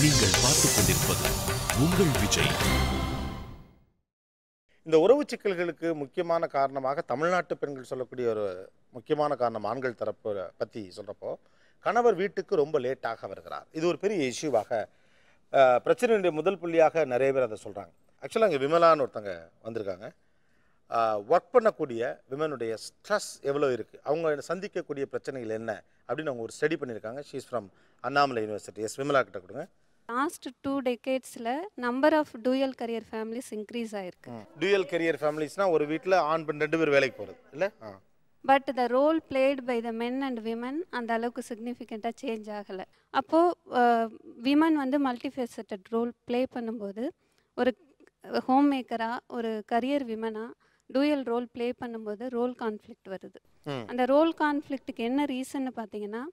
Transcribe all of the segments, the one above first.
நீங்கள் பார்த்துக் கொண்டிருப்பது உங்கள் விஜய். இந்த உறவு சிக்கல்களுக்கு முக்கியமான காரணமாக தமிழ்நாட்டு பெண்கள் சொல்லக்கூடிய ஒரு முக்கியமான காரணம் ஆண்கள் தரப்பு பற்றி சொல்கிறப்போ, கணவர் வீட்டுக்கு ரொம்ப லேட்டாக வருகிறார். இது ஒரு பெரிய இஷ்யூவாக பிரச்சனையுடைய முதல் புள்ளியாக நிறைய பேர் அதை சொல்கிறாங்க. ஆக்சுவலாக அங்கே விமலான்னு ஒருத்தங்க வந்திருக்காங்க. ஒர்க் பண்ணக்கூடிய விமனுடைய ஸ்ட்ரெஸ் எவ்வளோ இருக்குது, அவங்க சந்திக்கக்கூடிய பிரச்சனைகள் என்ன அப்படின்னு அவங்க ஒரு ஸ்டடி பண்ணியிருக்காங்க. She's from Annamalai university. Yes, Vimala கிட்ட கொடுங்க. லாஸ்ட் 2 decadesல number of dual career families increase ஆயிருக்கு. டூயல் கரியர் ஃபேமிலிஸ்னால் ஒரு வீட்டில் ஆண் பெண் 2 பேர் வேலைக்கு போகிறது இல்லை. But the role played by the men and women அந்த அளவுக்கு சிக்னிஃபிகண்ட்டாக சேஞ்ச் ஆகலை. அப்போது விமன் வந்து மல்டிஃபேசட்டட் ரோல் ப்ளே பண்ணும்போது, ஒரு ஹோம் மேக்கராக ஒரு கரியர் விமனாக டூயல் ரோல் ப்ளே பண்ணும்போது ரோல் கான்ஃப்ளிக்ட் வருது. அந்த ரோல் கான்ஃப்ளிக்ட்டுக்கு என்ன ரீசன்னு பார்த்தீங்கன்னா,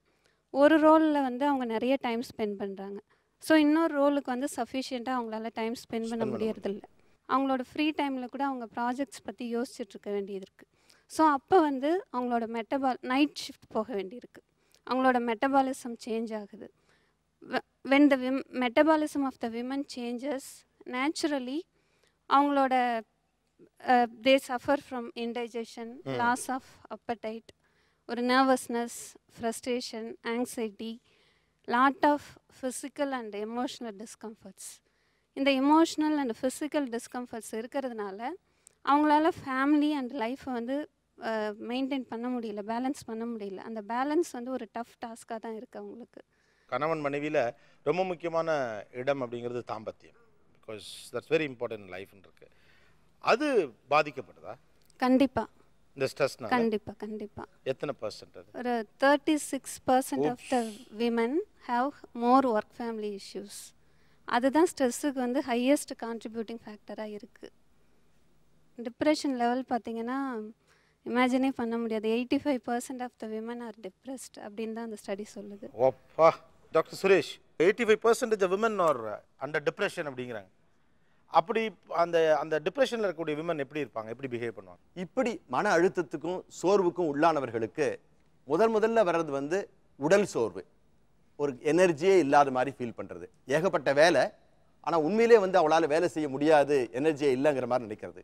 ஒரு ரோலில் வந்து அவங்க நிறைய டைம் ஸ்பெண்ட் பண்ணுறாங்க. ஸோ இன்னொரு ரோலுக்கு வந்து சஃபிஷியண்ட்டாக அவங்களால டைம் ஸ்பெண்ட் பண்ண முடியறதில்ல. அவங்களோட ஃப்ரீ டைமில் கூட அவங்க ப்ராஜெக்ட்ஸ் பற்றி யோசிச்சுட்ருக்க வேண்டியது இருக்குது. ஸோ அப்போ வந்து அவங்களோட நைட் ஷிஃப்ட் போக வேண்டியிருக்கு. அவங்களோட மெட்டபாலிசம் சேஞ்ச் ஆகுது. When the metabolism of the women changes naturally அவங்களோட they suffer from indigestion, loss of appetite, ஒரு nervousness, frustration, anxiety, lot of physical and emotional discomforts. இந்த எமோஷ்னல் அண்ட் ஃபிசிக்கல் டிஸ்கம்ஃபர்ட்ஸ் இருக்கிறதுனால அவங்களால family and லைஃப்பை வந்து maintain பண்ண முடியல, balance பண்ண முடியல. அந்த பேலன்ஸ் வந்து ஒரு டஃப் டாஸ்காக தான் இருக்குது அவங்களுக்கு. கணவன் மனைவியில் ரொம்ப முக்கியமான இடம் அப்படிங்கிறது தாம்பத்தியம். பிகாஸ் தட்ஸ் வெரி இம்பார்ட்டன்ட் லைஃப்னு இருக்கு. அது பாதிக்கப்படுதா? கண்டிப்பாக. இந்த ஸ்ட்ரெஸ்னா கண்டிப்பாக எத்தனை பர்சன்ட்? அது ஒரு 36% of the women have more work family issues. அதுதான் ஸ்ட்ரெஸ்ஸுக்கு வந்து ஹையஸ்ட் கான்ட்ரிபியூட்டிங் ஃபேக்டராக இருக்குது. டிப்ரெஷன் லெவல் பார்த்திங்கன்னா இமேஜினே பண்ண முடியாது. 85% of the women are depressed அப்படின்னு தான் அந்த ஸ்டடி சொல்லுது. ஓப்பா doctor Suresh, 85% women are under depression அப்படிங்கிறாங்க. அப்படி அந்த அந்த டிப்ரெஷனில் இருக்கக்கூடிய விமன் எப்படி இருப்பாங்க, எப்படி பிஹேவ் பண்ணுவாங்க? இப்படி மன அழுத்தத்துக்கும் சோர்வுக்கும் உள்ளானவர்களுக்கு முதல்ல வர்றது வந்து உடல் சோர்வு, ஒரு எனர்ஜியே இல்லாத மாதிரி ஃபீல் பண்ணுறது, ஏகப்பட்ட வேலை ஆனால் உண்மையிலே வந்து அவளால் வேலை செய்ய முடியாது, எனர்ஜியே இல்லைங்கிற மாதிரி நினைக்கிறது.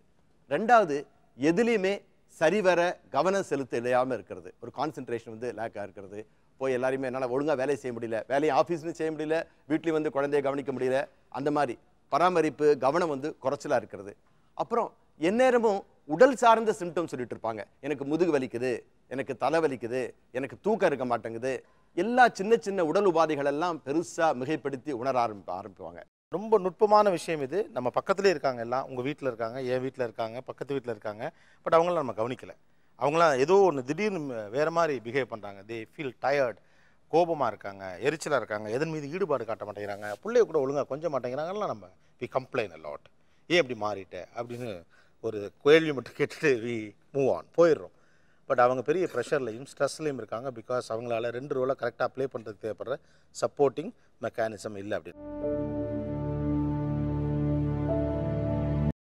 ரெண்டாவது, எதுலேயுமே சரிவர கவனம் செலுத்த இல்லாமல் இருக்கிறது, ஒரு கான்சென்ட்ரேஷன் வந்து லேக்காக இருக்கிறது. போய் எல்லாருமே என்னால் ஒழுங்காக வேலையை செய்ய முடியல, வேலையை ஆஃபீஸ்லையும் செய்ய முடியல, வீட்லேயும் வந்து குழந்தைய கவனிக்க முடியல, அந்த மாதிரி பராமரிப்பு கவனம் வந்து குறைச்சலாக இருக்கிறது. அப்புறம் எந்நேரமும் உடல் சார்ந்த சிம்டம்ஸ் சொல்லிட்டு இருப்பாங்க. எனக்கு முதுகு வலிக்குது, எனக்கு தலை வலிக்குது, எனக்கு தூக்கம் இருக்க மாட்டேங்குது, எல்லா சின்ன சின்ன உடல் உபாதைகள் எல்லாம் பெருசாக மிகைப்படுத்தி உணர ஆரம்பிப்பாங்க. ரொம்ப நுட்பமான விஷயம் இது. நம்ம பக்கத்துலேயே இருக்காங்க, எல்லாம் உங்கள் வீட்டில் இருக்காங்க, என் வீட்டில் இருக்காங்க, பக்கத்து வீட்டில் இருக்காங்க. பட் அவங்களாம் நம்ம கவனிக்கலை. அவங்களாம் ஏதோ ஒன்று திடீர்னு வேறு மாதிரி பிஹேவ் பண்ணுறாங்க. தே ஃபீல் டயர்ட், கோபமாக இருக்காங்க, எரிச்சலாக இருக்காங்க, எதன் மீது ஈடுபாடு காட்ட மாட்டேங்கிறாங்க, பிள்ளைய கூட ஒழுங்காக கொஞ்சம் மாட்டேங்கிறாங்கலாம். நம்ம வி கம்ப்ளைன் அ லாட். ஏன் இப்படி மாறிட்ட அப்படின்னு ஒரு கேள்வி மட்டும் கேட்டுட்டு வி மூவ் ஆன் போயிடுறோம். பட் அவங்க பெரிய ப்ரெஷர்லையும் ஸ்ட்ரெஸ்லையும் இருக்காங்க. பிகாஸ் அவங்களால 2 ரோலை கரெக்டாக ப்ளே பண்ணுறதுக்கு தேவைப்படுற சப்போர்ட்டிங் மெக்கானிசம் இல்லை அப்படின்னு.